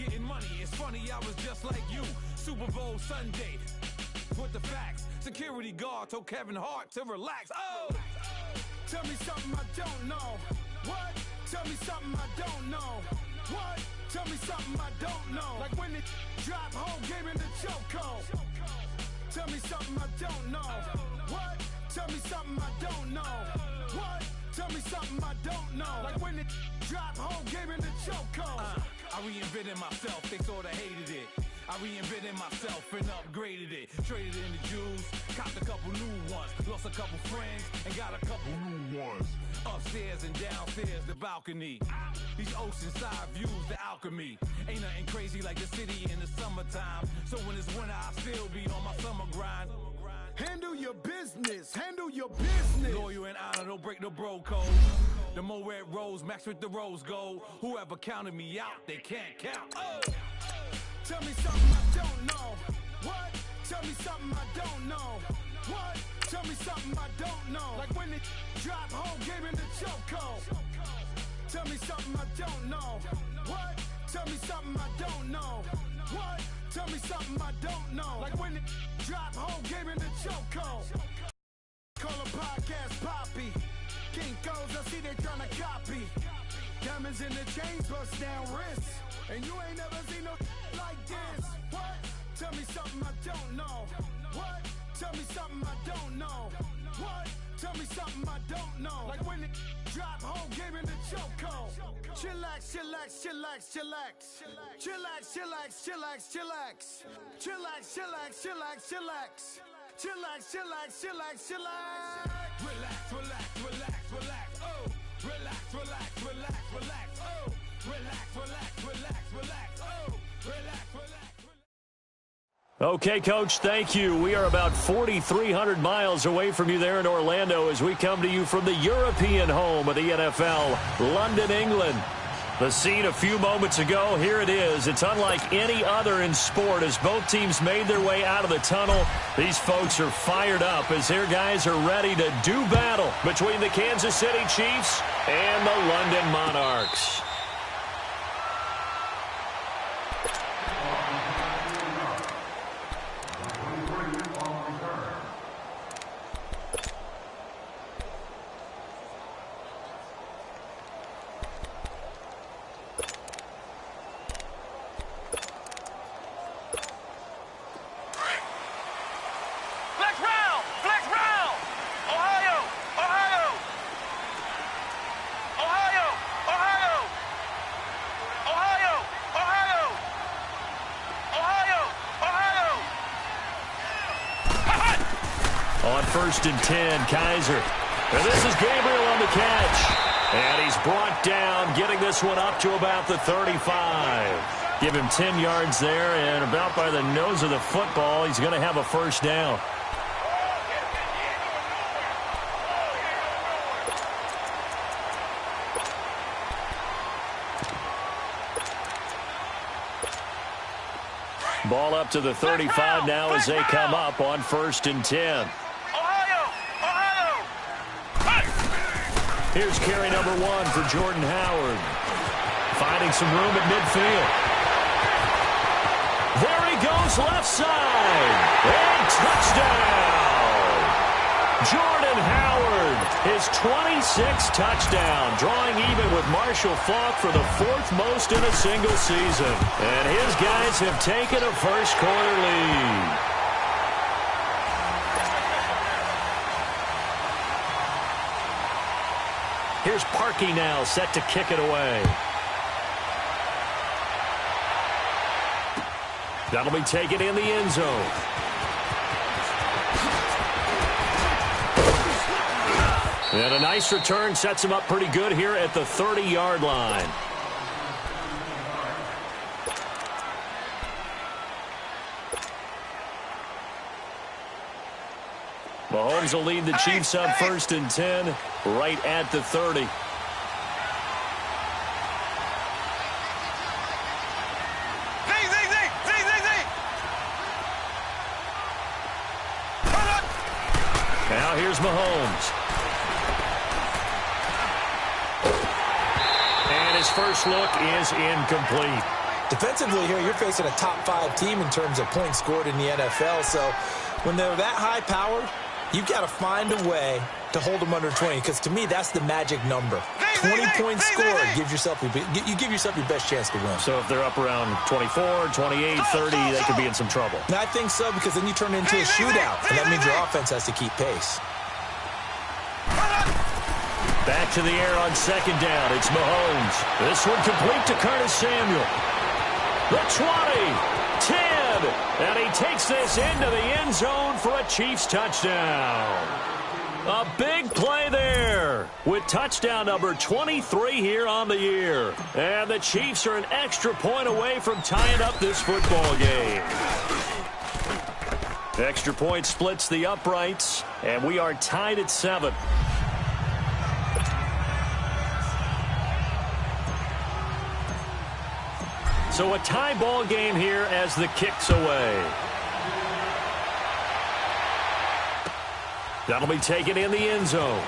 getting money. It's funny, I was just like you. Super Bowl Sunday. With the facts, security guard told Kevin Hart to relax. Oh, tell me something I don't know. What? Tell me something I don't know. What? Tell me something I don't know. Like when it drop whole game in the chokehold. Tell me something I don't know. What? Tell me something I don't know. What? Tell me something I don't know. Like when it drop whole game in the chokehold. I reinvented myself, they sorta hated it. I reinvented myself and upgraded it. Traded in the Jews, copped a couple new ones. Lost a couple friends and got a couple new ones. Upstairs and downstairs, the balcony. These oceanside views, the alchemy. Ain't nothing crazy like the city in the summertime. So when it's winter, I still be on my summer grind. Handle your business, handle your business. Loyal and honor, don't break the bro code. The more red rose, max with the rose gold. Whoever counted me out, they can't count. Oh! Tell me something I don't know. What? Tell me something I don't know. What? Tell me something I don't know. Like when it drop whole game in the chokehold. Tell me something I don't know. What? Tell me something I don't know. What? Tell me something I don't know. Like when it drop whole game in the chokehold. Call a podcast Poppy. Kinkos, I see they tryna copy. Diamonds in the chains, bust down wrists. And you ain't never seen no like this. What? Tell me something I don't know. What? Tell me something I don't know. What? Tell me something I don't know. Like when it drop whole game in the chokehold. Chillax, chillax, chillax, chillax. Chillax, chillax, chillax, chillax. Chillax, chillax, chillax, chillax. Chillax, chillax, chillax, chillax. Relax, relax, relax, relax. Oh, relax, relax, relax, relax. Oh, relax, relax, relax, relax. Oh, relax, relax. Okay, Coach, thank you. We are about 4,300 miles away from you there in Orlando as we come to you from the European home of the NFL, London, England. The scene a few moments ago, here it is. It's unlike any other in sport as both teams made their way out of the tunnel. These folks are fired up as their guys are ready to do battle between the Kansas City Chiefs and the London Monarchs. On 1st and 10, Kaiser. And this is Gabriel on the catch. And he's brought down, getting this one up to about the 35. Give him 10 yards there, and about by the nose of the football, he's going to have a first down. Ball up to the 35 now as they come up on 1st and 10. Here's carry number 1 for Jordan Howard. Finding some room at midfield. There he goes, left side. And touchdown! Jordan Howard, his 26th touchdown, drawing even with Marshall Faulk for the 4th most in a single season. And his guys have taken a first-quarter lead. Here's Parkey now, set to kick it away. That'll be taken in the end zone. And a nice return sets him up pretty good here at the 30-yard line. Mahomes will lead the Chiefs up 1st and 10, right at the 30. Now here's Mahomes. And his first look is incomplete. Defensively here, you're facing a top-5 team in terms of points scored in the NFL. So when they're that high-powered, you've got to find a way to hold them under 20, because to me, that's the magic number. 20 points scored, you give yourself your best chance to win. So if they're up around 24, 28, 30, they could be in some trouble. And I think so, because then you turn it into a shootout, and that means your offense has to keep pace. Back to the air on second down. It's Mahomes. This one complete to Curtis Samuel. The 20, 10, and he takes this into the end zone for a Chiefs touchdown. A big play there with touchdown number 23 here on the year. And the Chiefs are an extra point away from tying up this football game. Extra point splits the uprights, and we are tied at 7. So a tie ball game here as the kick's away. That'll be taken in the end zone.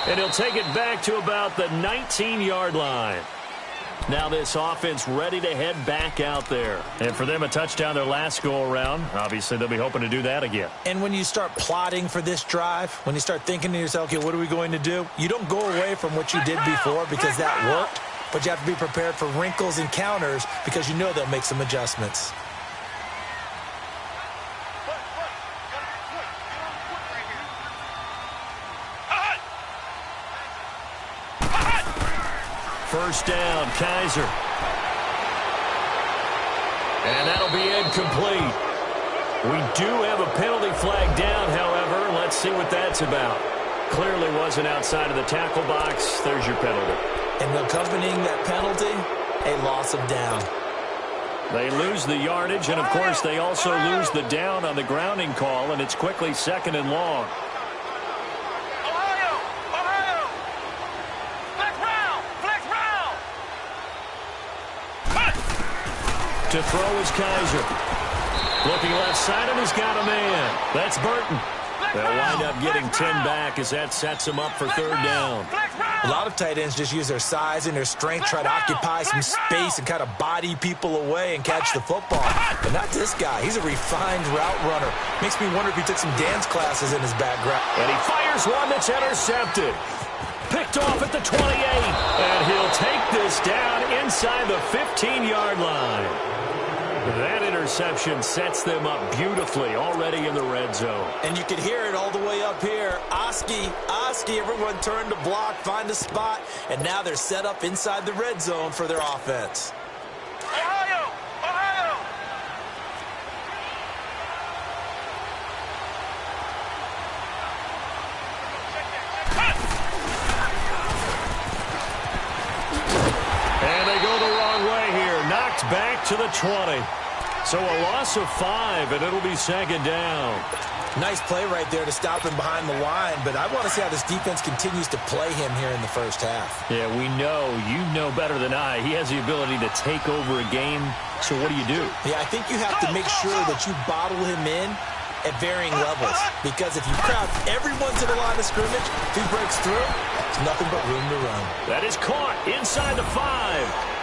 And he'll take it back to about the 19-yard line. Now this offense ready to head back out there. And for them, a touchdown their last go-around. Obviously, they'll be hoping to do that again. And when you start plotting for this drive, when you start thinking to yourself, okay, what are we going to do? You don't go away from what you did before because that worked, but you have to be prepared for wrinkles and counters because you know they'll make some adjustments. First down, Kaiser. And that'll be incomplete. We do have a penalty flag down, however. Let's see what that's about. Clearly wasn't outside of the tackle box. There's your penalty. And accompanying that penalty, a loss of down. They lose the yardage, and, of course, they also lose the down on the grounding call, and it's quickly 2nd and long. To throw is Kaiser. Looking left side, and he's got a man. That's Burton. They'll wind up getting 10 back as that sets him up for 3rd down. A lot of tight ends just use their size and their strength, try to occupy some space and kind of body people away and catch the football. But not this guy. He's a refined route runner. Makes me wonder if he took some dance classes in his background. And he fires one that's intercepted. Picked off at the 28. And he'll take this down inside the 15-yard line. That interception sets them up beautifully already in the red zone. And you can hear it all the way up here. Oski, everyone turned to block, find a spot, and now they're set up inside the red zone for their offense. Ohio! And they go the wrong way here. Knocked back to the 20. So a loss of 5, and it'll be 2nd down. Nice play right there to stop him behind the line, but I want to see how this defense continues to play him here in the first half. Yeah, we know. You know better than I. He has the ability to take over a game, so what do you do? Yeah, I think you have to make sure that you bottle him in at varying levels, because if you crowd everyone to the line of scrimmage, if he breaks through, it's nothing but room to run. That is caught inside the 5.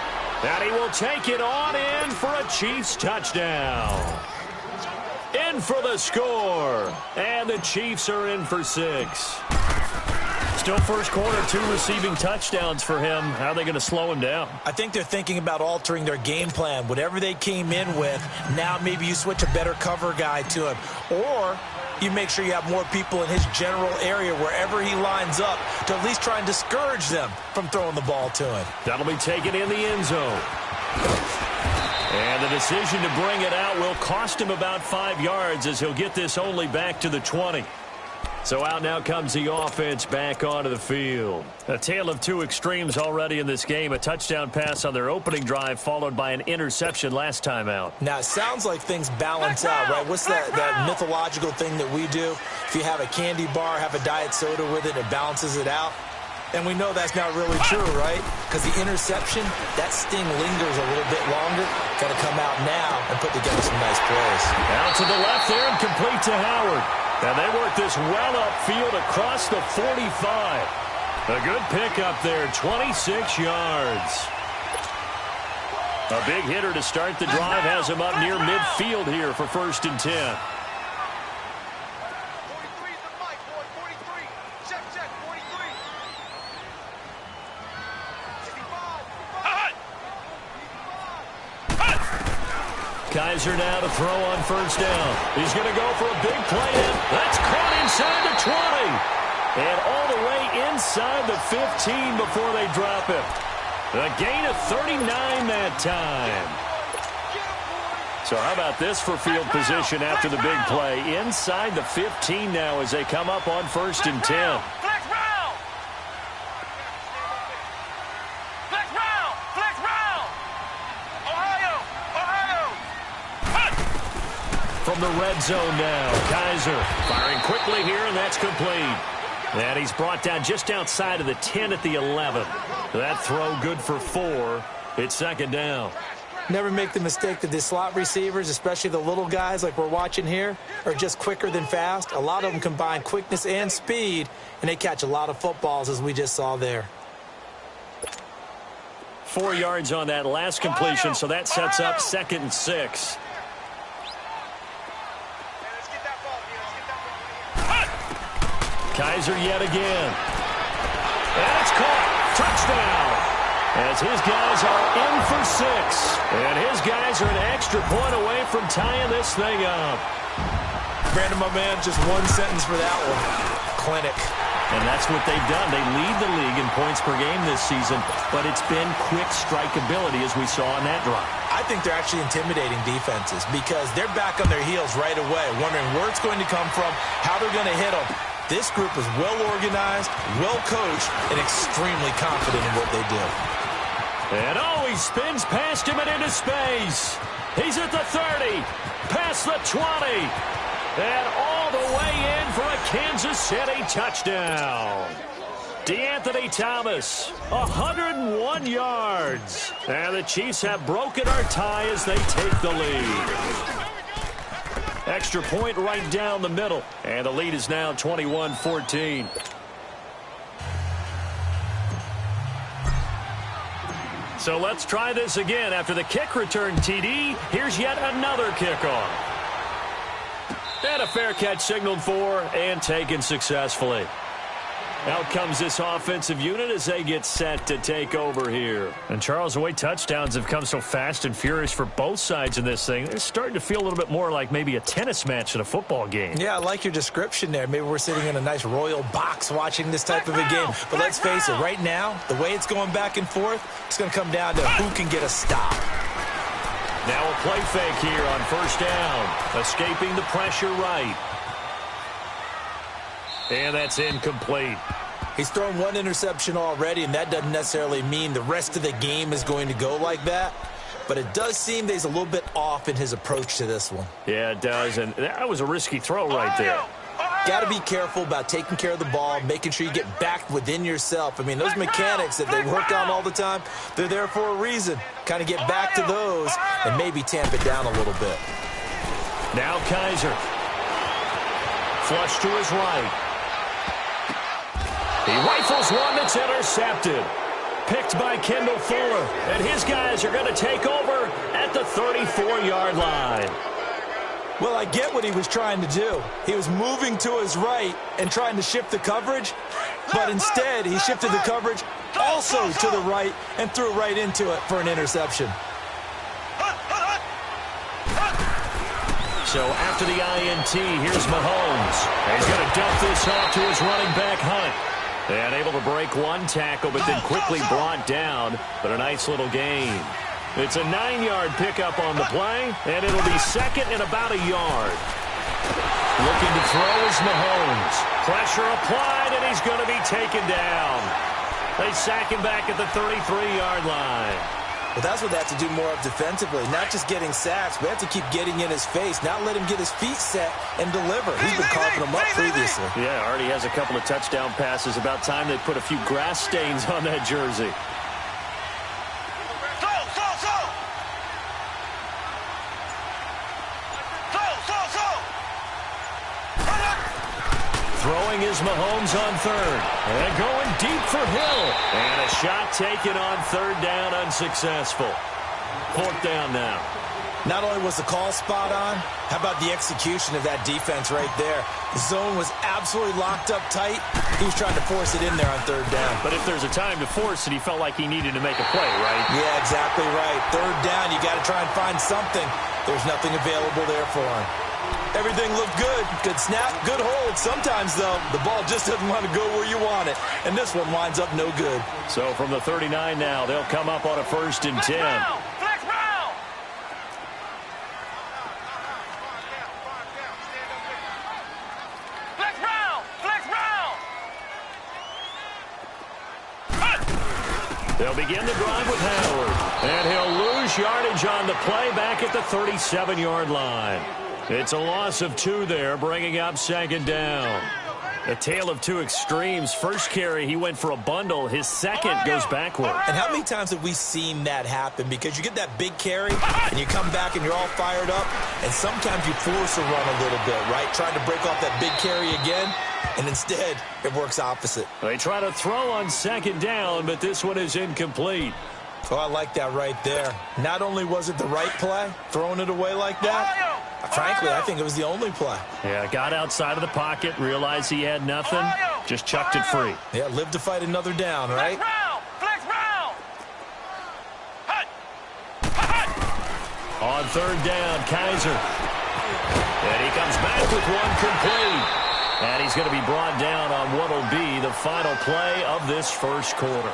And he will take it on in for a Chiefs touchdown. In for the score. And the Chiefs are in for 6. Still first quarter, 2 receiving touchdowns for him. How are they going to slow him down? I think they're thinking about altering their game plan. Whatever they came in with, now maybe you switch a better cover guy to him. Or you make sure you have more people in his general area wherever he lines up to at least try and discourage them from throwing the ball to him. That'll be taken in the end zone. And the decision to bring it out will cost him about 5 yards as he'll get this only back to the 20. So out now comes the offense back onto the field. A tale of 2 extremes already in this game. A touchdown pass on their opening drive followed by an interception last time out. Now, it sounds like things balance out, right? What's that mythological thing that we do? If you have a candy bar, have a diet soda with it, it balances it out. And we know that's not really true, right? Because the interception, that sting lingers a little bit longer. Got to come out now and put together some nice plays. Out to the left there and complete to Howard. And they work this well upfield across the 45. A good pickup there, 26 yards. A big hitter to start the drive has him up near midfield here for 1st and 10. Kaiser now to throw on 1st down. He's going to go for a big play. That's caught inside the 20. And all the way inside the 15 before they drop him. A gain of 39 that time. So how about this for field position after the big play? Inside the 15 now as they come up on 1st and 10. From the red zone now, Kaiser firing quickly here, and that's complete. And he's brought down just outside of the 10 at the 11. That throw good for 4. It's 2nd down. Never make the mistake that the slot receivers, especially the little guys like we're watching here, are just quicker than fast. A lot of them combine quickness and speed, and they catch a lot of footballs, as we just saw there. 4 yards on that last completion, so that sets up 2nd and 6. Kaiser yet again. And it's caught. Touchdown. As his guys are in for 6. And his guys are an extra point away from tying this thing up. Brandon, my man, just one sentence for that one. Clinic. And that's what they've done. They lead the league in points per game this season, but it's been quick strikeability as we saw on that drive. I think they're actually intimidating defenses because they're back on their heels right away, wondering where it's going to come from, how they're going to hit them. This group is well-organized, well-coached, and extremely confident in what they do. And he spins past him and into space. He's at the 30, past the 20, and all the way in for a Kansas City touchdown. DeAnthony Thomas, 101 yards. And the Chiefs have broken our tie as they take the lead. Extra point right down the middle. And the lead is now 21-14. So let's try this again. After the kick return TD, here's yet another kickoff. And a fair catch signaled for and taken successfully. Out comes this offensive unit as they get set to take over here. And, Charles, the way touchdowns have come so fast and furious for both sides in this thing, they're starting to feel a little bit more like maybe a tennis match in a football game. Yeah, I like your description there. Maybe we're sitting in a nice royal box watching this type of a game. But let's face it, right now, the way it's going back and forth, it's going to come down to who can get a stop. Now a play fake here on 1st down. Escaping the pressure right. And that's incomplete. He's thrown one interception already, and that doesn't necessarily mean the rest of the game is going to go like that. But it does seem that he's a little bit off in his approach to this one. Yeah, it does, and that was a risky throw right there. Got to be careful about taking care of the ball, making sure you get back within yourself. I mean, those mechanics that they work on all the time, they're there for a reason. Kind of get back to those and maybe tamp it down a little bit. Now Kaiser. Flush to his right. He rifles one that's intercepted. Picked by Kendall Fuller. And his guys are going to take over at the 34-yard line. Well, I get what he was trying to do. He was moving to his right and trying to shift the coverage. But instead, he shifted the coverage also to the right and threw right into it for an interception. So after the INT, here's Mahomes. He's going to dump this off to his running back, Hunt. And able to break one tackle, but then quickly brought down. But a nice little gain. It's a 9-yard pickup on the play, and it'll be 2nd and about a yard. Looking to throw is Mahomes. Pressure applied, and he's going to be taken down. They sack him back at the 33-yard line. Well, that's what they have to do more of defensively. Not just getting sacks, but have to keep getting in his face, not let him get his feet set and deliver. He's been carving them up previously. Yeah, already has a couple of touchdown passes. About time they put a few grass stains on that jersey. Throwing is Mahomes on third. And going deep for Hill. And a shot taken on third down, unsuccessful. Fourth down now. Not only was the call spot on, how about the execution of that defense right there? The zone was absolutely locked up tight. He was trying to force it in there on third down. But if there's a time to force it, he felt like he needed to make a play, right? Yeah, exactly right. Third down, you got to try and find something. There's nothing available there for him. Everything looked good. Good snap, good hold. Sometimes, though, the ball just doesn't want to go where you want it. And this one winds up no good. So from the 39 now, they'll come up on a 1st and 10. They'll begin the drive with Howard. And he'll lose yardage on the play back at the 37-yard line. It's a loss of 2 there, bringing up 2nd down. A tale of two extremes. First carry, he went for a bundle. His second goes backward. And how many times have we seen that happen? Because you get that big carry, and you come back and you're all fired up, and sometimes you force a run a little bit, right? Trying to break off that big carry again, and instead, it works opposite. They try to throw on 2nd down, but this one is incomplete. Oh, I like that right there. Not only was it the right play, throwing it away like that, frankly, I think it was the only play. Yeah, got outside of the pocket, realized he had nothing, just chucked it free. Yeah, live to fight another down, right? Flex round. On 3rd down, Kaiser. And he comes back with one complete. And he's going to be brought down on what will be the final play of this first quarter.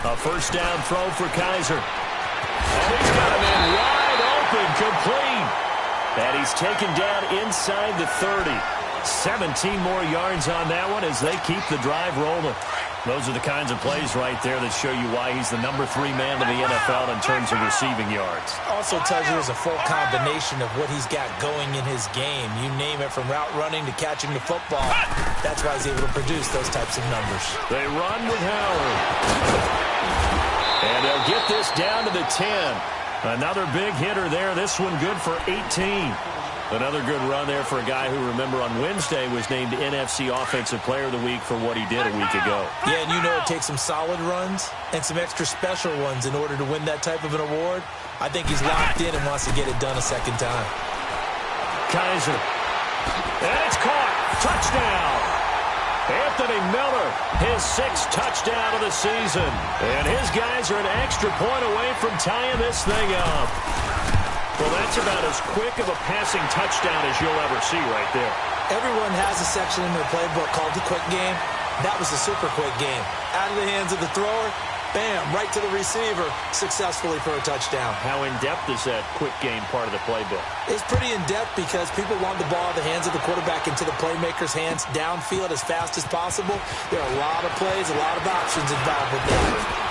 A first down throw for Kaiser. And he's got him in wide open, complete. And he's taken down inside the 30. 17 more yards on that one as they keep the drive rolling. Those are the kinds of plays right there that show you why he's the #3 man in the NFL in terms of receiving yards. Also tells you there's a full combination of what he's got going in his game. You name it, from route running to catching the football. That's why he's able to produce those types of numbers. They run with Howard. And they'll get this down to the 10. Another big hitter there. This one good for 18. Another good run there for a guy who, remember, on Wednesday was named NFC Offensive Player of the Week for what he did a week ago. Yeah, and you know it takes some solid runs and some extra special ones in order to win that type of an award. I think he's locked in and wants to get it done a second time. Kaiser. And it's caught. Touchdown. Anthony Miller, his 6th touchdown of the season. And his guys are an extra point away from tying this thing up. Well, that's about as quick of a passing touchdown as you'll ever see right there. Everyone has a section in their playbook called the quick game. That was a super quick game. Out of the hands of the thrower, bam, right to the receiver, successfully for a touchdown. How in-depth is that quick game part of the playbook? It's pretty in-depth because people want the ball out of the hands of the quarterback into the playmaker's hands downfield as fast as possible. There are a lot of plays, a lot of options involved with that.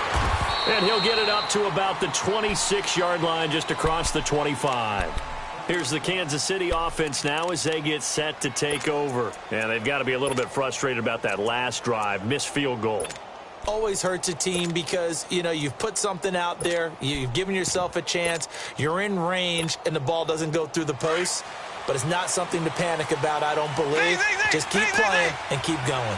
And he'll get it up to about the 26-yard line, just across the 25. Here's the Kansas City offense now as they get set to take over. And they've got to be a little bit frustrated about that last drive, missed field goal. Always hurts a team because, you know, you've put something out there, you've given yourself a chance, you're in range, and the ball doesn't go through the post. But it's not something to panic about, I don't believe. Just keep playing and keep going.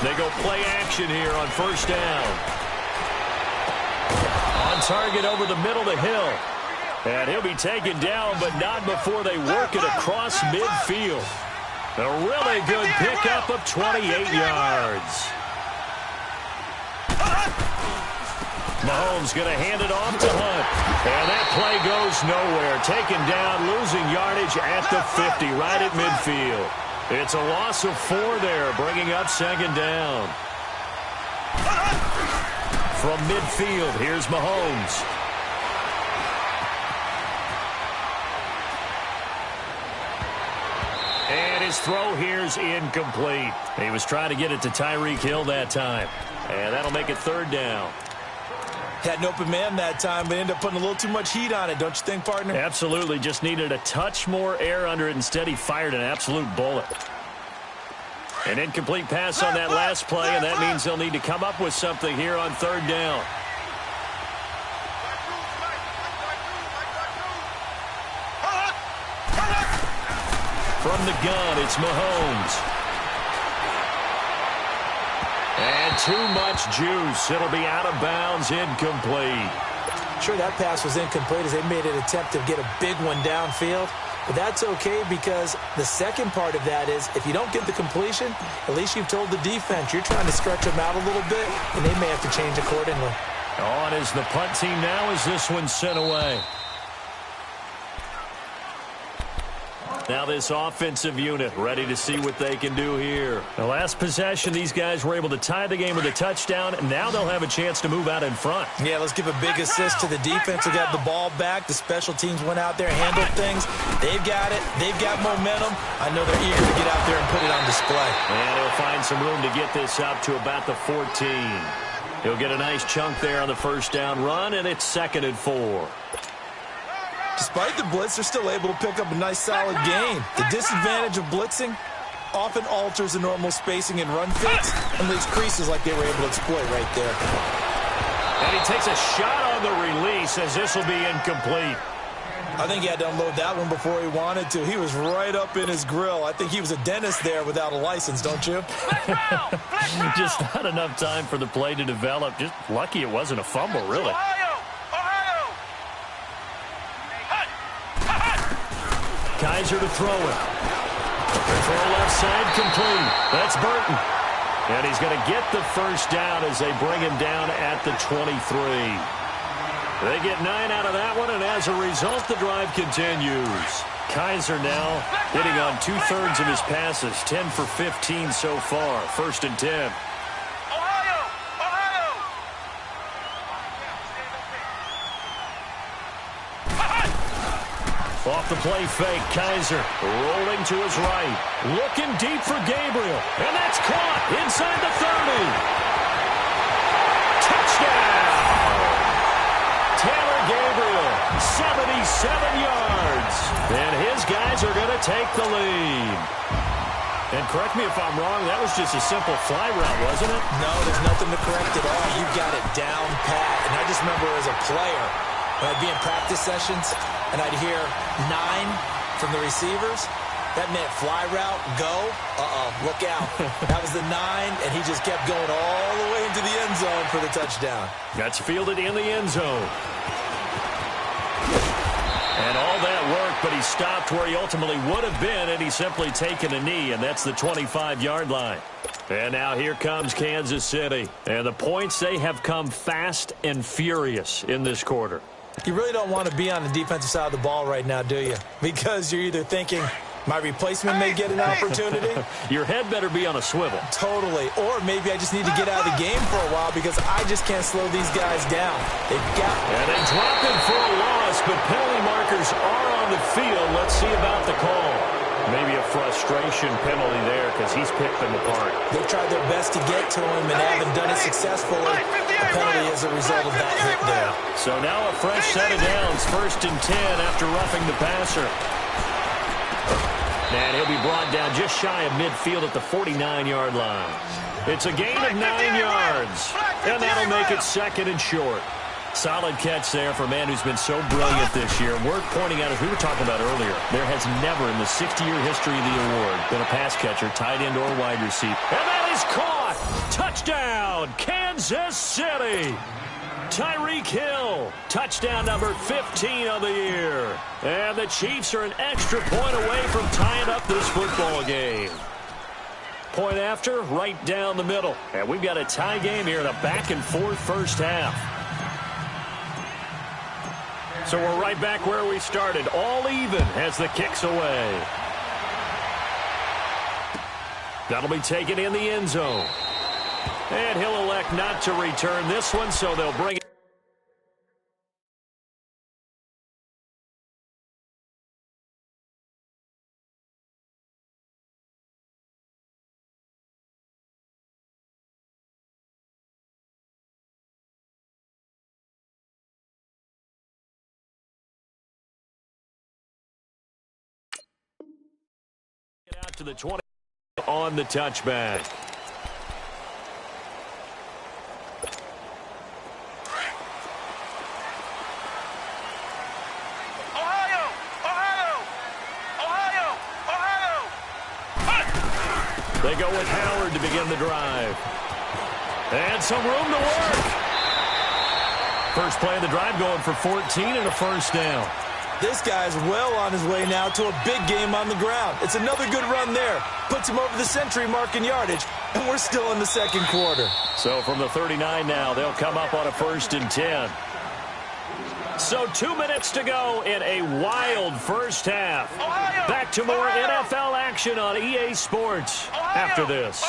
They go play action here on 1st down. On target over the middle to Hill. And he'll be taken down, but not before they work it across midfield. A really good pickup of 28 yards. Mahomes going to hand it off to Hunt. And that play goes nowhere. Taken down, losing yardage at the 50, right at midfield. It's a loss of 4 there, bringing up 2nd down. From midfield, here's Mahomes. And his throw here's incomplete. He was trying to get it to Tyreek Hill that time. And that'll make it 3rd down. Had an open man that time, but ended up putting a little too much heat on it, don't you think, partner? Absolutely. Just needed a touch more air under it. Instead, he fired an absolute bullet. An incomplete pass on that last play, and that means they'll need to come up with something here on third down. From the gun, it's Mahomes. And too much juice. It'll be out of bounds, incomplete. Sure, that pass was incomplete as they made an attempt to get a big one downfield. But that's okay because the second part of that is if you don't get the completion, at least you've told the defense you're trying to stretch them out a little bit, and they may have to change accordingly. On is the punt team now as this one's sent away. Now this offensive unit ready to see what they can do here. The last possession, these guys were able to tie the game with a touchdown, and now they'll have a chance to move out in front. Yeah, let's give a big assist to the defense who got the ball back. The special teams went out there, handled things. They've got it. They've got momentum. I know they're eager to get out there and put it on display. And he'll find some room to get this up to about the 14. He'll get a nice chunk there on the first down run, and it's 2nd and 4. Despite the blitz, they're still able to pick up a nice, solid gain. The disadvantage of blitzing often alters the normal spacing and run fits and leaves creases like they were able to exploit right there. And he takes a shot on the release as this will be incomplete. I think he had to unload that one before he wanted to. He was right up in his grill. I think he was a dentist there without a license, don't you? Just not enough time for the play to develop. Just lucky it wasn't a fumble, really. Kaiser to throw it. Throw left side complete. That's Burton. And he's going to get the first down as they bring him down at the 23. They get 9 out of that one, and as a result, the drive continues. Kaiser now hitting on 2/3 of his passes, 10 for 15 so far. 1st and 10. Off the play fake, Kaiser rolling to his right. Looking deep for Gabriel. And that's caught inside the 30. Touchdown! Taylor Gabriel, 77 yards. And his guys are going to take the lead. And correct me if I'm wrong, that was just a simple fly route, wasn't it? No, there's nothing to correct at all. You got it down pat. And I just remember as a player, when I'd be in practice sessions, and I'd hear 9 from the receivers, that meant fly route, go, look out. That was the 9, and he just kept going all the way into the end zone for the touchdown. That's fielded in the end zone. And all that work, but he stopped where he ultimately would have been, and he's simply taken a knee, and that's the 25-yard line. And now here comes Kansas City. And the points, they have come fast and furious in this quarter. You really don't want to be on the defensive side of the ball right now, do you? Because you're either thinking, my replacement may get an opportunity. Your head better be on a swivel. Totally. Or maybe I just need to get out of the game for a while because I just can't slow these guys down. They've got... And they drop him for a loss, but penalty markers are on the field. Let's see about the call. Maybe a frustration penalty there because he's picked them apart. They've tried their best to get to him and haven't done it successfully. A penalty as a result of that hit there. So now a fresh set of downs. 1st and 10 after roughing the passer. And he'll be brought down just shy of midfield at the 49-yard line. It's a gain of 9 yards. And that'll make it 2nd and short. Solid catch there for a man who's been so brilliant this year. Worth pointing out, as we were talking about earlier, there has never in the 60-year history of the award been a pass catcher, tight end, or wide receiver. And that is caught! Touchdown, Kansas City! Tyreek Hill, touchdown number 15 of the year. And the Chiefs are an extra point away from tying up this football game. Point after, right down the middle. And we've got a tie game here in a back-and-forth first half. So we're right back where we started, all even as the kick's away. That'll be taken in the end zone. And he'll elect not to return this one, so they'll bring it. out to the 20 on the touchback. They go with Howard to begin the drive. And some room to work. First play of the drive going for 14 and a first down. This guy's well on his way now to a big game on the ground. It's another good run there. Puts him over the century mark in yardage, and we're still in the second quarter. So from the 39 now, they'll come up on a 1st and 10. So 2 minutes to go in a wild first half. Back to more NFL action on EA Sports after this.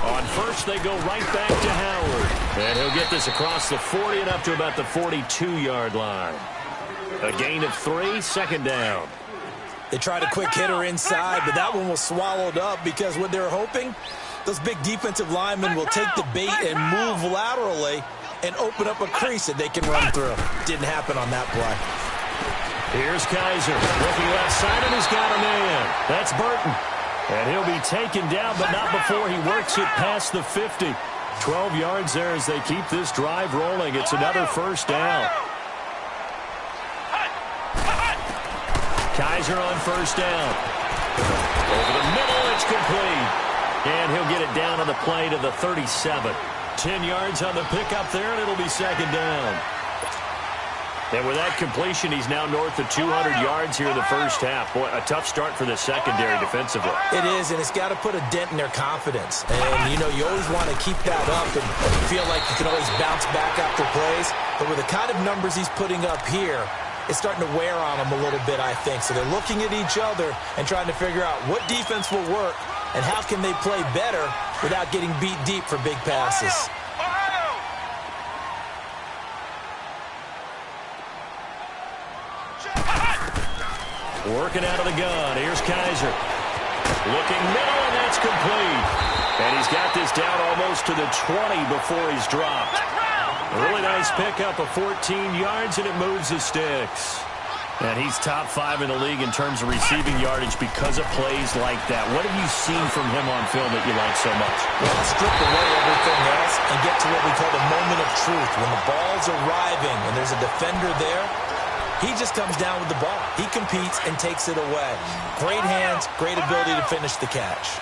On first, they go right back to Howard. And he'll get this across the 40 and up to about the 42-yard line. A gain of 3, second down. They tried a quick hitter inside, but that one was swallowed up because what they're hoping, those big defensive linemen will take the bait and move laterally and open up a crease that they can run through. Didn't happen on that play. Here's Kaiser looking left side, and he's got a man. That's Burton. And he'll be taken down, but not before he works it past the 50. 12 yards there as they keep this drive rolling. It's another first down. Kaiser on first down. Over the middle, it's complete. And he'll get it down on the play to the 37. 10 yards on the pickup there, and it'll be second down. And with that completion, he's now north of 200 yards here in the first half. Boy, a tough start for the secondary defensively. It is, and it's got to put a dent in their confidence. And, you know, you always want to keep that up and feel like you can always bounce back after plays. But with the kind of numbers he's putting up here, it's starting to wear on them a little bit, I think. So they're looking at each other and trying to figure out what defense will work and how can they play better without getting beat deep for big passes. Working out of the gun. Here's Kaiser. Looking middle, and that's complete. And he's got this down almost to the 20 before he's dropped. A really nice pickup of 14 yards, and it moves the sticks. And he's top 5 in the league in terms of receiving yardage because of plays like that. What have you seen from him on film that you like so much? Well, strip away everything else and get to what we call the moment of truth. When the ball's arriving and there's a defender there, he just comes down with the ball. He competes and takes it away. Great hands, great ability to finish the catch.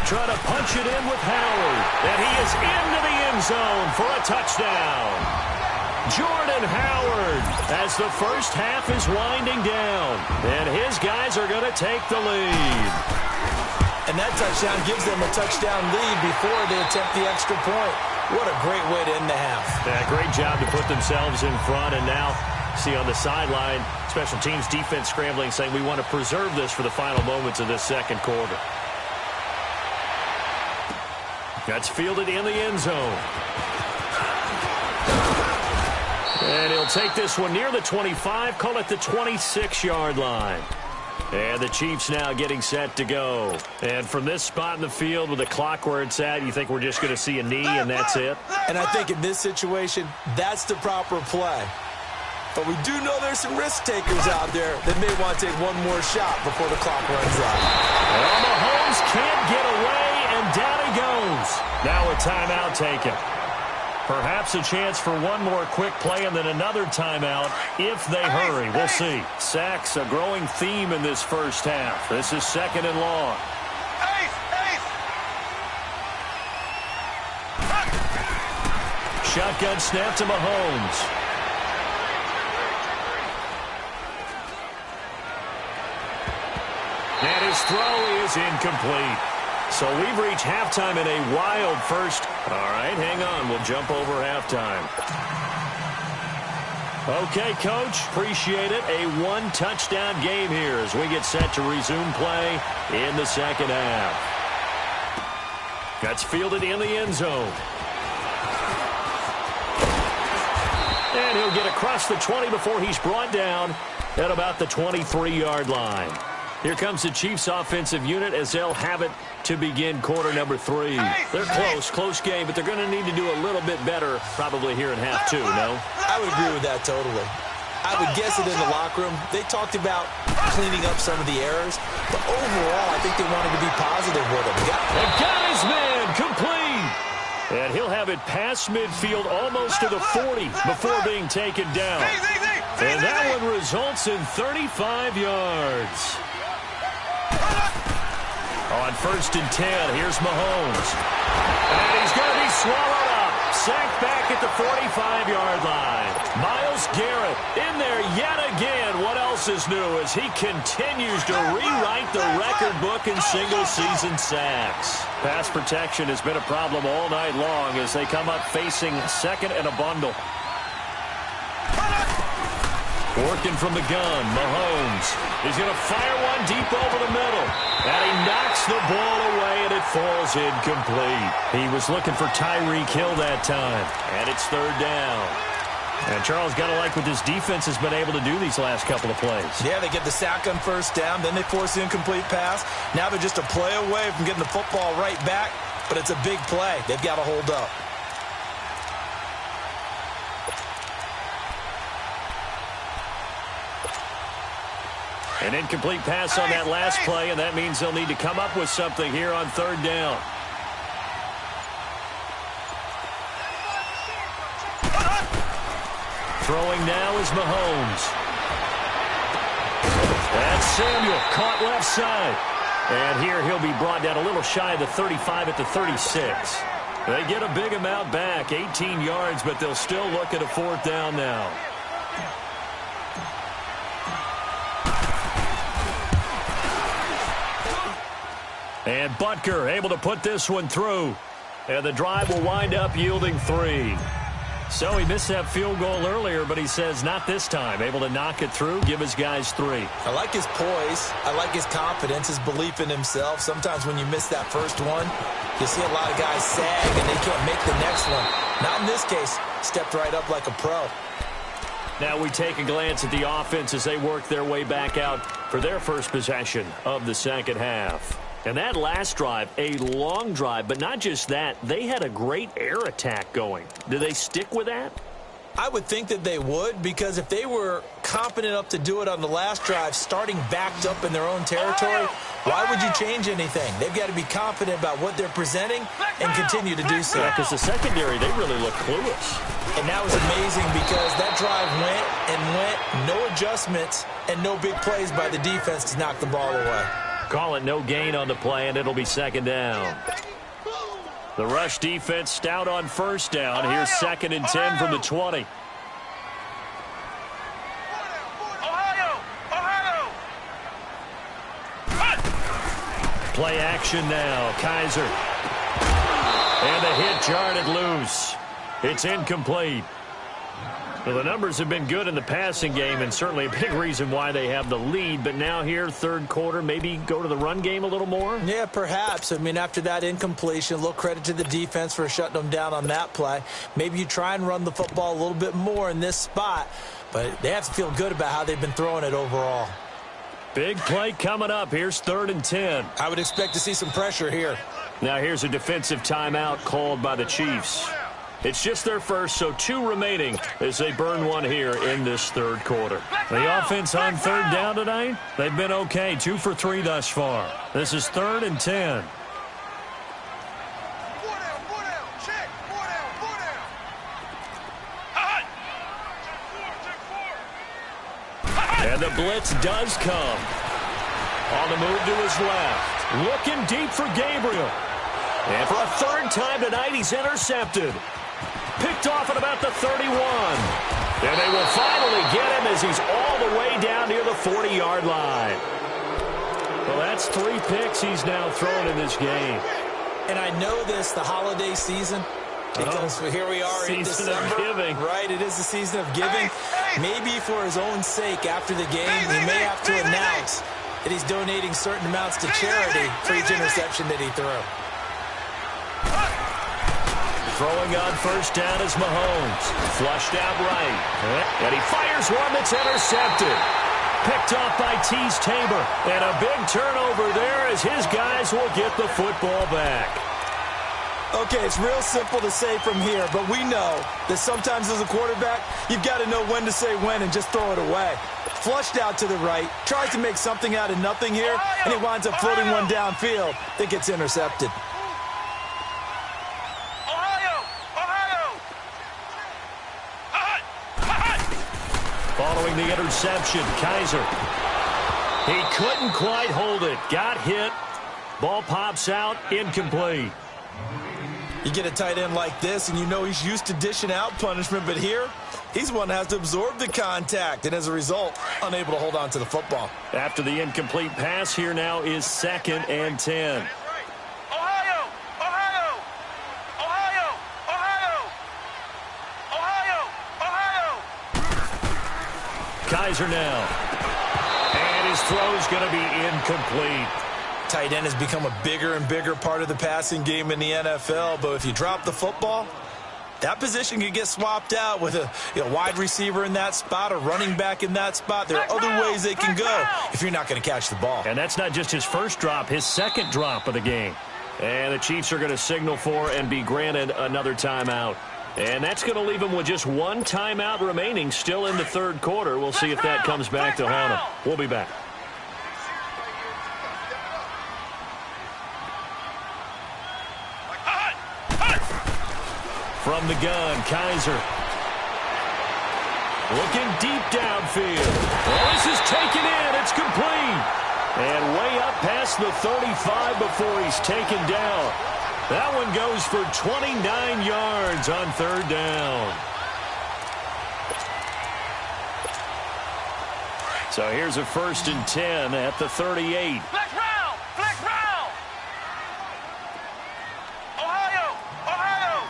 Trying to punch it in with Howard. And he is into the end zone for a touchdown. Jordan Howard as the first half is winding down. And his guys are going to take the lead. And that touchdown gives them a touchdown lead before they attempt the extra point. What a great way to end the half. Yeah, great job to put themselves in front. And now, see on the sideline, special teams defense scrambling, saying we want to preserve this for the final moments of this second quarter. That's fielded in the end zone. And he'll take this one near the 25, call it the 26-yard line. And the Chiefs now getting set to go. And from this spot in the field with the clock where it's at, you think we're just going to see a knee and that's it? And I think in this situation, that's the proper play. But we do know there's some risk takers out there that may want to take one more shot before the clock runs out. Well, Mahomes can't get away, and down he goes. Now a timeout taken. Perhaps a chance for one more quick play and then another timeout if they hurry. We'll see. Sacks, a growing theme in this first half. This is second and long. Shotgun snap to Mahomes. And his throw is incomplete. So we've reached halftime in a wild first. All right, hang on. We'll jump over halftime. Okay, Coach, appreciate it. A one-touchdown game here as we get set to resume play in the second half. That's fielded in the end zone. And he'll get across the 20 before he's brought down at about the 23-yard line. Here comes the Chiefs offensive unit as they'll have it to begin quarter number 3. They're close game, but they're going to need to do a little bit better probably here in half 2, no? I would agree with that totally. I would guess it in the locker room. They talked about cleaning up some of the errors, but overall, I think they wanted to be positive with him. And got his man complete. And he'll have it past midfield almost to the 40 before being taken down. And that one results in 35 yards. On 1st and 10, here's Mahomes. And he's going to be swallowed up. Sacked back at the 45-yard line. Myles Garrett in there yet again. What else is new as he continues to rewrite the record book in single-season sacks. Pass protection has been a problem all night long as they come up facing second and a bundle. Working from the gun, Mahomes. He's going to fire one deep over the middle. And he knocks the ball away, and it falls incomplete. He was looking for Tyreek Hill that time. And it's 3rd down. And Charles, got to like what this defense has been able to do these last couple of plays. Yeah, they get the sack on 1st down, then they force the incomplete pass. Now they're just a play away from getting the football right back, but it's a big play. They've got to hold up. An incomplete pass on that last play, and that means they'll need to come up with something here on 3rd down. Throwing now is Mahomes. That's Samuel, caught left side. And here he'll be brought down a little shy of the 35 at the 36. They get a big amount back, 18 yards, but they'll still look at a 4th down now. And Butker able to put this one through. And the drive will wind up yielding 3. So he missed that field goal earlier, but he says not this time. Able to knock it through, give his guys 3. I like his poise. I like his confidence, his belief in himself. Sometimes when you miss that first one, you see a lot of guys sag and they can't make the next one. Not in this case. Stepped right up like a pro. Now we take a glance at the offense as they work their way back out for their first possession of the second half. And that last drive, a long drive, but not just that. They had a great air attack going. Do they stick with that? I would think that they would, because if they were competent enough to do it on the last drive, starting backed up in their own territory, why would you change anything? They've got to be confident about what they're presenting and continue to do so. Yeah, because the secondary, they really look clueless. And that was amazing because that drive went, no adjustments, and no big plays by the defense to knock the ball away. Call it no gain on the play, and it'll be 2nd down. The rush defense stout on 1st down. Here's 2nd and 10 from the 20. Play action now. Kaiser. And the hit jarred it loose. It's incomplete. Well, the numbers have been good in the passing game, and certainly a big reason why they have the lead. But now here, 3rd quarter, maybe go to the run game a little more? Yeah, perhaps. I mean, after that incompletion, a little credit to the defense for shutting them down on that play. Maybe you try and run the football a little bit more in this spot, but they have to feel good about how they've been throwing it overall. Big play coming up. Here's 3rd and 10. I would expect to see some pressure here. Now here's a defensive timeout called by the Chiefs. It's just their first, so 2 remaining as they burn one here in this 3rd quarter. The offense on 3rd down tonight, they've been okay. 2 for 3 thus far. This is 3rd and 10. And the blitz does come. On the move to his left. Looking deep for Gabriel. And for a 3rd time tonight, he's intercepted. Picked off at about the 31. And they will finally get him as he's all the way down near the 40-yard line. Well, that's 3 picks he's now thrown in this game. And I know this, the holiday season, because here we are in December. Season of giving. Right, it is the season of giving. Maybe for his own sake, after the game, he may have to announce that he's donating certain amounts to charity for each interception that he threw. Throwing on 1st down is Mahomes. Flushed out right. And he fires one that's intercepted. picked off by Tease Tabor. And a big turnover there as his guys will get the football back. Okay, it's real simple to say from here, but we know that sometimes as a quarterback, you've got to know when to say when and just throw it away. Flushed out to the right, tries to make something out of nothing here, and he winds up floating one downfield that gets intercepted. Following the interception, Kaiser. He couldn't quite hold it. Got hit. Ball pops out, incomplete. You get a tight end like this, and you know he's used to dishing out punishment, but here, he's one that has to absorb the contact, and as a result, unable to hold on to the football. After the incomplete pass, here now is 2nd and 10. Kaiser now. And his throw's going to be incomplete. Tight end has become a bigger and bigger part of the passing game in the NFL, but if you drop the football, that position can get swapped out with a wide receiver in that spot, a running back in that spot. There are other ways they can go if you're not going to catch the ball. And that's not just his first drop, his second drop of the game. And the Chiefs are going to signal for and be granted another timeout. And that's going to leave them with just one timeout remaining still in the third quarter. We'll see if that comes back to haunt them. We'll be back. From the gun, Kaiser. Looking deep downfield. Oh, this is taken in. It's complete. And way up past the 35 before he's taken down. That one goes for 29 yards on third down. So here's a 1st and 10 at the 38. Flex round! Flex round! Ohio! Ohio!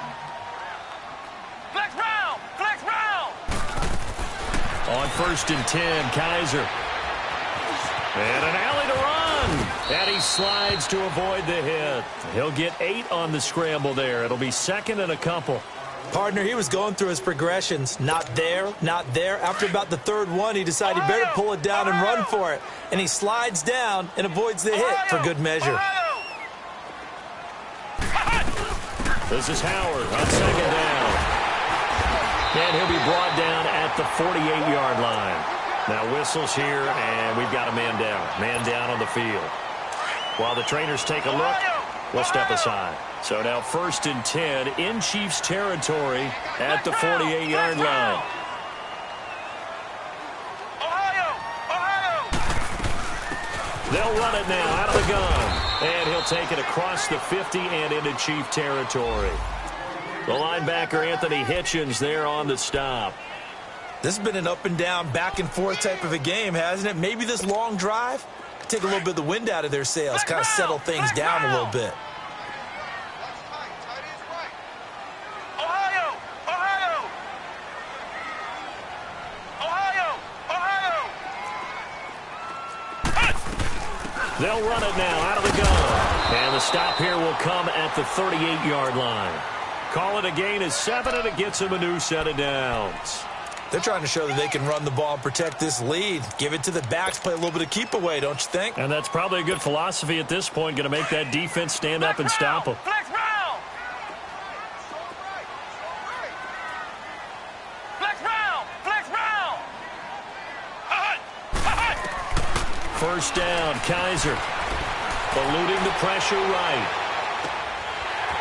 Flex round! Flex round! On 1st and 10, Kaiser. And an alley to run. And he slides to avoid the hit. He'll get 8 on the scramble there. It'll be 2nd and a couple. Partner, he was going through his progressions. Not there, not there. After about the third one, he decided he better pull it down and run for it. And he slides down and avoids the hit for good measure. This is Howard on 2nd down. And he'll be brought down at the 48-yard line. Now whistles here, and we've got a man down. Man down on the field. While the trainers take a look, we'll step aside. So now 1st and 10 in Chiefs territory at the 48-yard line. They'll run it now out of the gun. And he'll take it across the 50 and into Chief territory. The linebacker, Anthony Hitchens, there on the stop. This has been an up and down, back and forth type of a game, hasn't it? Maybe this long drive could take a little bit of the wind out of their sails, kind of settle things down a little bit. Ohio! Ohio! Ohio! Ohio! They'll run it now out of the gun. And the stop here will come at the 38-yard line. Call it a gain of 7, and it gets him a new set of downs. They're trying to show that they can run the ball and protect this lead. Give it to the backs, play a little bit of keep away, don't you think? And that's probably a good philosophy at this point, going to make that defense stand up and stop them. Flex round! Flex round! Flex round! 1st down, Kaiser. Eluding the pressure right.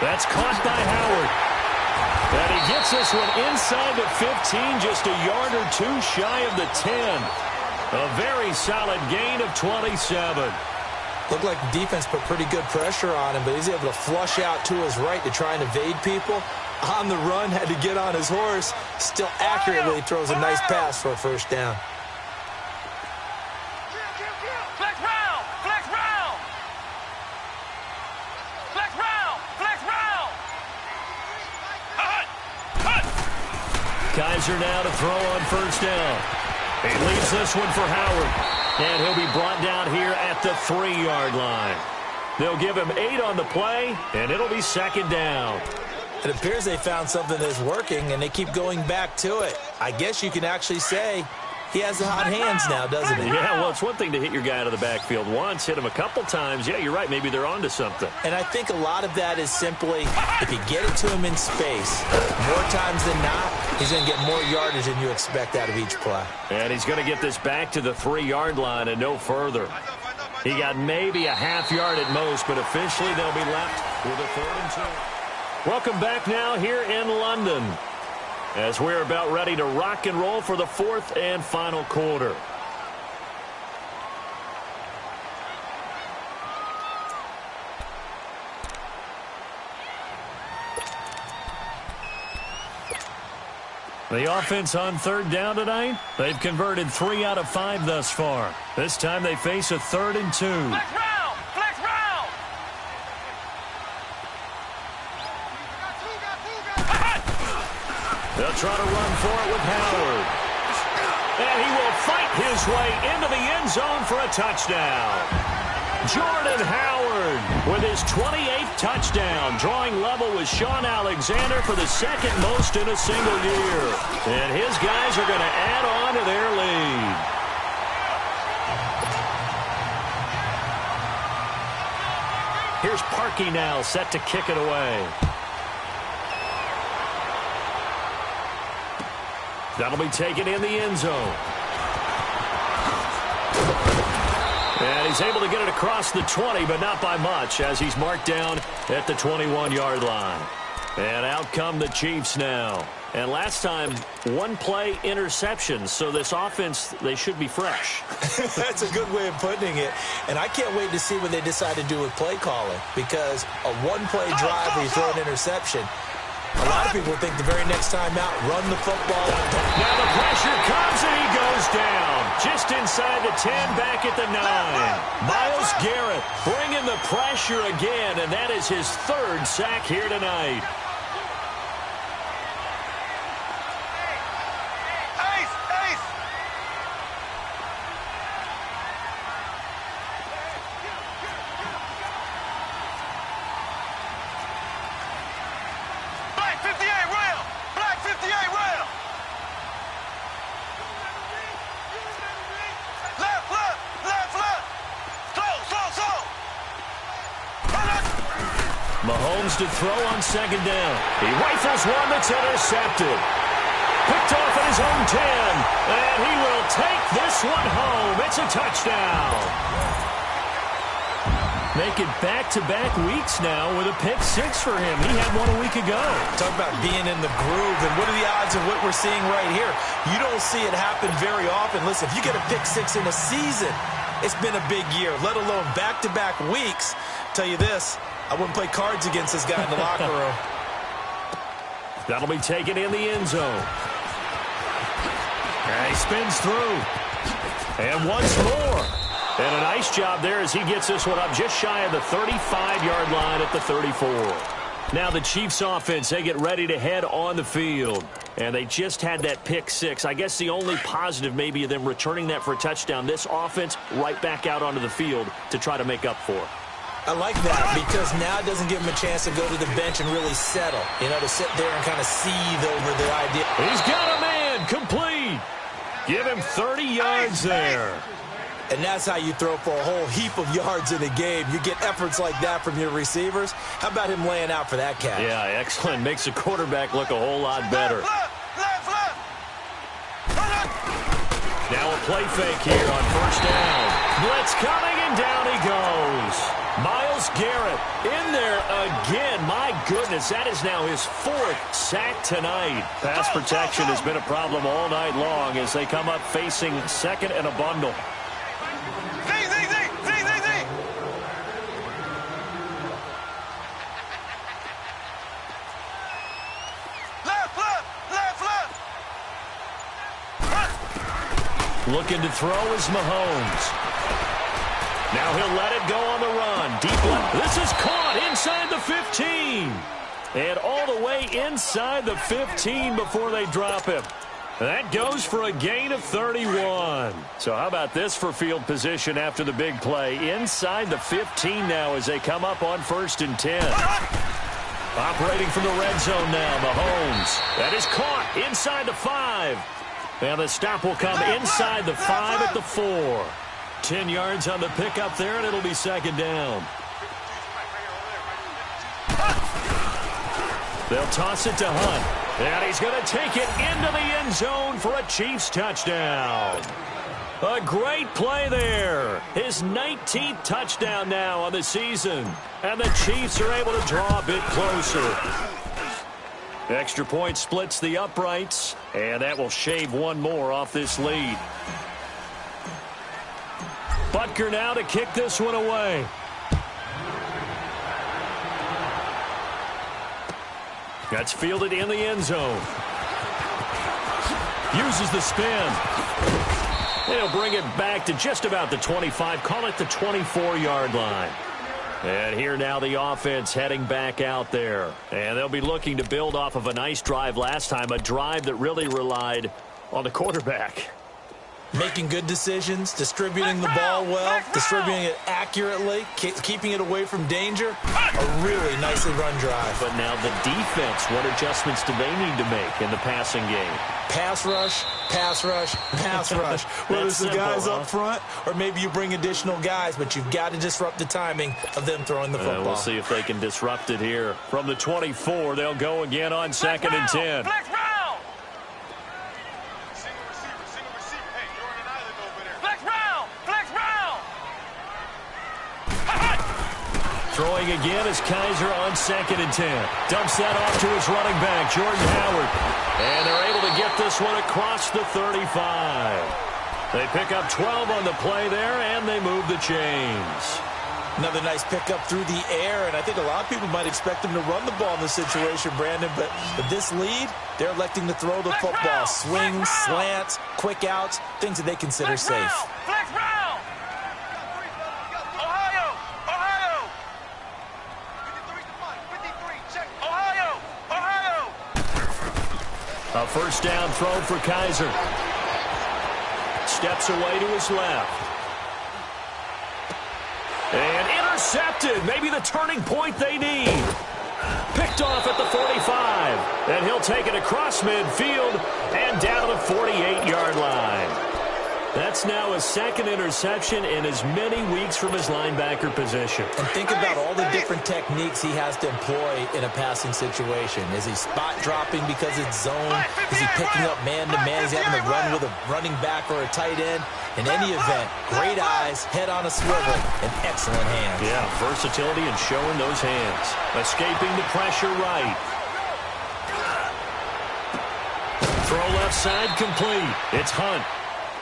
That's caught by Howard. And he gets this one inside the 15, just a yard or two shy of the 10. A very solid gain of 27. Looked like the defense put pretty good pressure on him, but he's able to flush out to his right to try and evade people. On the run, had to get on his horse. Still accurately throws a nice pass for a 1st down. Flex round! Flex round! Flex round! Flex round! Kaiser now to throw on 1st down. He leaves this one for Howard. And he'll be brought down here at the 3-yard line. They'll give him 8 on the play, and it'll be 2nd down. It appears they found something that's working, and they keep going back to it. I guess you can actually say he has the hot hands now, doesn't he? Yeah, well, it's one thing to hit your guy out of the backfield once, hit him a couple times. Yeah, you're right. Maybe they're onto something. And I think a lot of that is simply if you get it to him in space, more times than not, he's going to get more yardage than you expect out of each play. And he's going to get this back to the 3-yard line and no further. He got maybe a half-yard at most, but officially they'll be left with a 3rd and 2. Welcome back now here in London as we're about ready to rock and roll for the 4th and final quarter. The offense on 3rd down tonight, they've converted 3 out of 5 thus far. This time they face a 3rd and 2. Flex round! Flex round! They'll try to run for it with Howard. And he will fight his way into the end zone for a touchdown. Jordan Howard with his 28th touchdown, drawing level with Sean Alexander for the 2nd most in a single year. And his guys are going to add on to their lead. Here's Parkey now, set to kick it away. That'll be taken in the end zone. And he's able to get it across the 20, but not by much, as he's marked down at the 21-yard line. And out come the Chiefs now. And last time, 1-play interception. So this offense, they should be fresh. That's a good way of putting it. And I can't wait to see what they decide to do with play calling. Because a 1-play drive where you throw an interception, a lot of people think the very next time out, run the football. Now the pressure comes and he goes down. Just inside the 10, back at the 9. Myles Garrett bringing the pressure again, and that is his 3rd sack here tonight. Mahomes to throw on 2nd down. He rifles one that's intercepted. Picked off at his own 10. And he will take this one home. It's a touchdown. Make it back-to-back weeks now with a pick-6 for him. He had one a week ago. Talk about being in the groove, and what are the odds of what we're seeing right here? You don't see it happen very often. Listen, if you get a pick-6 in a season, it's been a big year, let alone back-to-back weeks. Tell you this, I wouldn't play cards against this guy in the locker room. That'll be taken in the end zone. And he spins through. And once more. And a nice job there as he gets this one up just shy of the 35-yard line at the 34. Now the Chiefs offense, they get ready to head on the field. And they just had that pick-6. I guess the only positive maybe of them returning that for a touchdown. This offense right back out onto the field to try to make up for it. I like that because now it doesn't give him a chance to go to the bench and really settle. You know, to sit there and kind of seethe over the idea. He's got a man complete. Give him 30 yards there. And that's how you throw for a whole heap of yards in a game. You get efforts like that from your receivers. How about him laying out for that catch? Yeah, excellent. Makes the quarterback look a whole lot better. Now a play fake here on 1st down. Blitz coming, and down he goes. Myles Garrett in there again. My goodness, that is now his 4th sack tonight. Pass protection has been a problem all night long as they come up facing 2nd and a bundle. Looking to throw is Mahomes. Now he'll let it go on the run. Deep left. This is caught inside the 15. And all the way inside the 15 before they drop him. That goes for a gain of 31. So how about this for field position after the big play? Inside the 15 now as they come up on 1st and 10. Operating from the red zone now, Mahomes. That is caught inside the 5. And the stop will come inside the 5 at the 4. 10 yards on the pickup there, and it'll be second down. They'll toss it to Hunt. And he's going to take it into the end zone for a Chiefs touchdown. A great play there. His 19th touchdown now on the season. And the Chiefs are able to draw a bit closer. Extra point splits the uprights. And that will shave one more off this lead. Butker now to kick this one away. That's fielded in the end zone. Uses the spin. They'll bring it back to just about the 25. Call it the 24-yard line. And here now the offense heading back out there. And they'll be looking to build off of a nice drive last time, a drive that really relied on the quarterback. Making good decisions, distributing the ball well, distributing it accurately, keeping it away from danger. A really nicely run drive. But now the defense, what adjustments do they need to make in the passing game? Pass rush, pass rush, pass rush. Whether it's the guys up front or maybe you bring additional guys, but you've got to disrupt the timing of them throwing the football. We'll see if they can disrupt it here. From the 24, they'll go again on 2nd and 10. Throwing again is Kaiser on 2nd and 10. Dumps that off to his running back, Jordan Howard. And they're able to get this one across the 35. They pick up 12 on the play there, and they move the chains. Another nice pickup through the air, and I think a lot of people might expect them to run the ball in this situation, Brandon. But with this lead, they're electing to throw the football. Swings, slants, quick outs, things that they consider safe. A first down throw for Kaiser. Steps away to his left. And intercepted. Maybe the turning point they need. Picked off at the 45. And he'll take it across midfield and down to the 48-yard line. That's now his second interception in as many weeks from his linebacker position. And think about all the different techniques he has to employ in a passing situation. Is he spot dropping because it's zone? Is he picking up man-to-man? Is he having to run with a running back or a tight end? In any event, great eyes, head on a swivel, and excellent hands. Yeah, versatility and showing those hands. Escaping the pressure right. Throw left side complete. It's Hunt.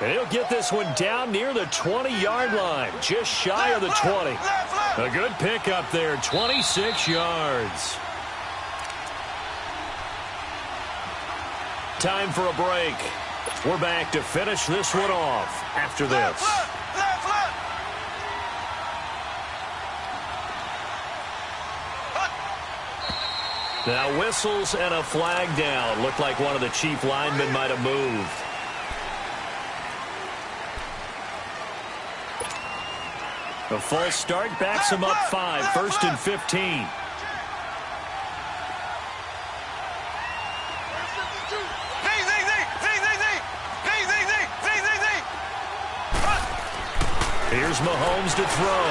And he'll get this one down near the 20-yard line, just shy of the 20. A good pickup there, 26 yards. Time for a break. We're back to finish this one off after this. Now whistles and a flag down. Looked like one of the Chief linemen might have moved. A false start backs him up 5, 1st and 15. Here's Mahomes to throw.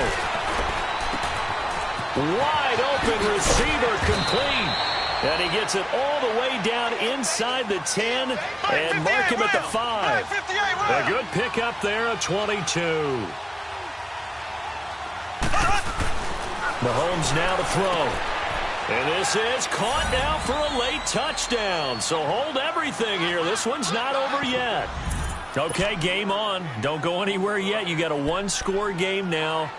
Wide open receiver complete. And he gets it all the way down inside the 10 and mark him at the 5. A good pickup there at 22. Mahomes now to throw. And this is caught now for a late touchdown. So hold everything here. This one's not over yet. Okay, game on. Don't go anywhere yet. You got a one-score game now.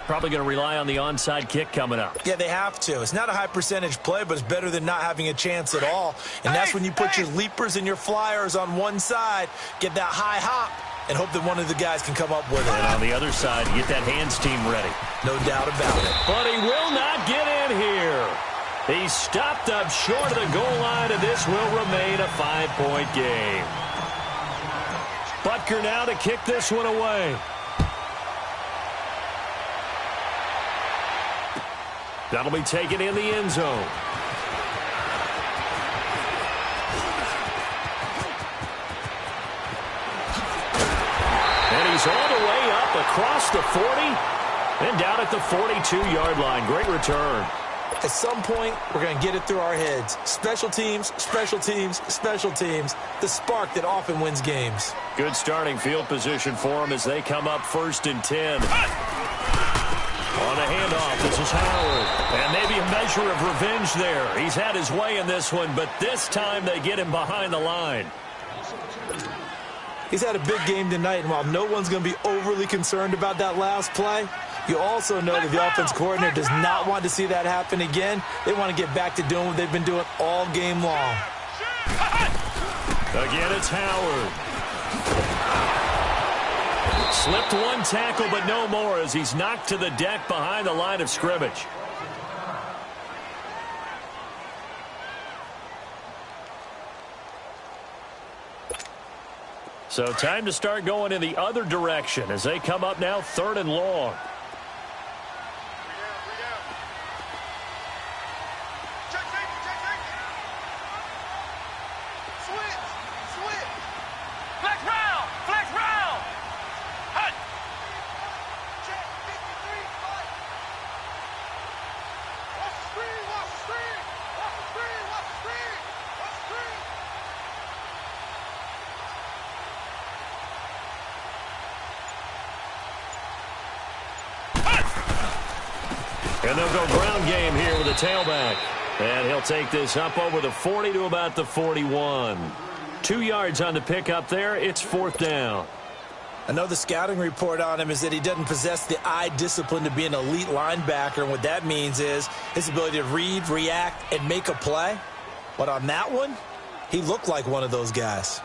Probably going to rely on the onside kick coming up. Yeah, they have to. It's not a high-percentage play, but it's better than not having a chance at all. And that's when you put your leapers and your flyers on one side, get that high hop, and hope that one of the guys can come up with it. And on the other side, get that hands team ready. No doubt about it. But he will not get in here. He's stopped up short of the goal line, and this will remain a 5-point game. Butker now to kick this one away. That'll be taken in the end zone. goes all the way up across the 40 and down at the 42-yard line. Great return. At some point, we're going to get it through our heads. Special teams, special teams, special teams. The spark that often wins games. Good starting field position for them as they come up 1st and 10. On a handoff, this is Howard. And maybe a measure of revenge there. He's had his way in this one, but this time they get him behind the line. He's had a big game tonight, and while no one's going to be overly concerned about that last play, you also know that the offense coordinator does not want to see that happen again. They want to get back to doing what they've been doing all game long. Again, it's Howard. Slipped one tackle, but no more as he's knocked to the deck behind the line of scrimmage. So time to start going in the other direction as they come up now 3rd and long. And they'll go ground game here with a tailback. And he'll take this up over the 40 to about the 41. 2 yards on the pickup there. It's 4th down. I know the scouting report on him is that he doesn't possess the eye discipline to be an elite linebacker. And what that means is his ability to read, react, and make a play. But on that one, he looked like one of those guys.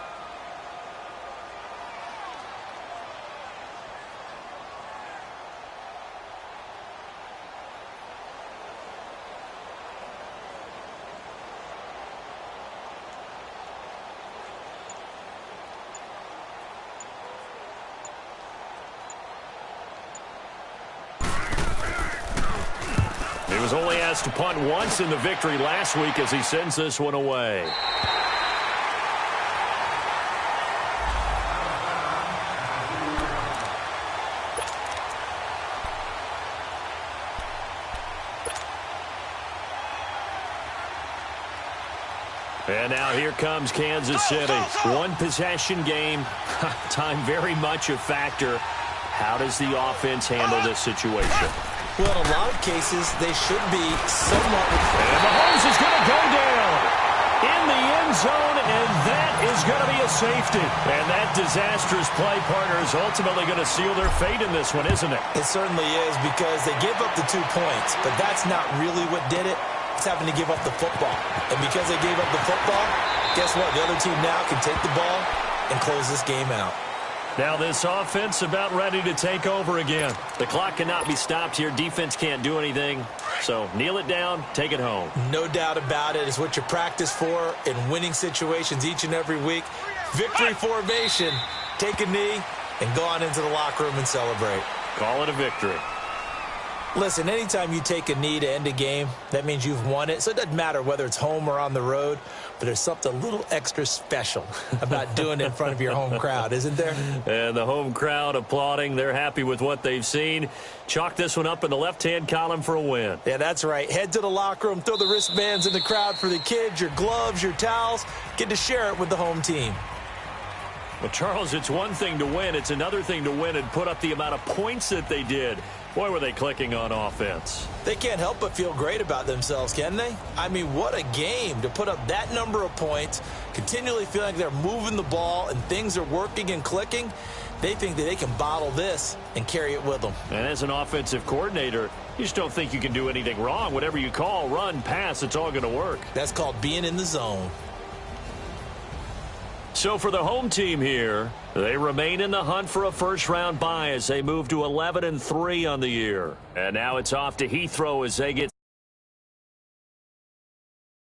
He was only asked to punt once in the victory last week as he sends this one away. And now here comes Kansas City. One possession game. Time very much a factor. How does the offense handle this situation? Well, in a lot of cases, they should be somewhat... And Mahomes is going to go down in the end zone, and that is going to be a safety. And that disastrous play partner is ultimately going to seal their fate in this one, isn't it? It certainly is, because they give up the 2 points, but that's not really what did it. It's having to give up the football. And because they gave up the football, guess what? The other team now can take the ball and close this game out. Now this offense about ready to take over again. The clock cannot be stopped here. Defense can't do anything. So kneel it down, take it home. No doubt about it. It's what you practice for in winning situations each and every week. Victory formation. Take a knee and go on into the locker room and celebrate. Call it a victory. Listen, anytime you take a knee to end a game, that means you've won it. So it doesn't matter whether it's home or on the road, but there's something a little extra special about doing it in front of your home crowd, isn't there? And the home crowd applauding. They're happy with what they've seen. Chalk this one up in the left-hand column for a win. Yeah, that's right. Head to the locker room, throw the wristbands in the crowd for the kids, your gloves, your towels. Get to share it with the home team. Well, Charles, it's one thing to win. It's another thing to win and put up the amount of points that they did. Boy, were they clicking on offense. They can't help but feel great about themselves, can they? I mean, what a game to put up that number of points, continually feel like they're moving the ball and things are working and clicking. They think that they can bottle this and carry it with them. And as an offensive coordinator, you just don't think you can do anything wrong. Whatever you call, run, pass, it's all going to work. That's called being in the zone. So for the home team here, they remain in the hunt for a first-round bye as they move to 11-3 on the year. And now it's off to Heathrow as they get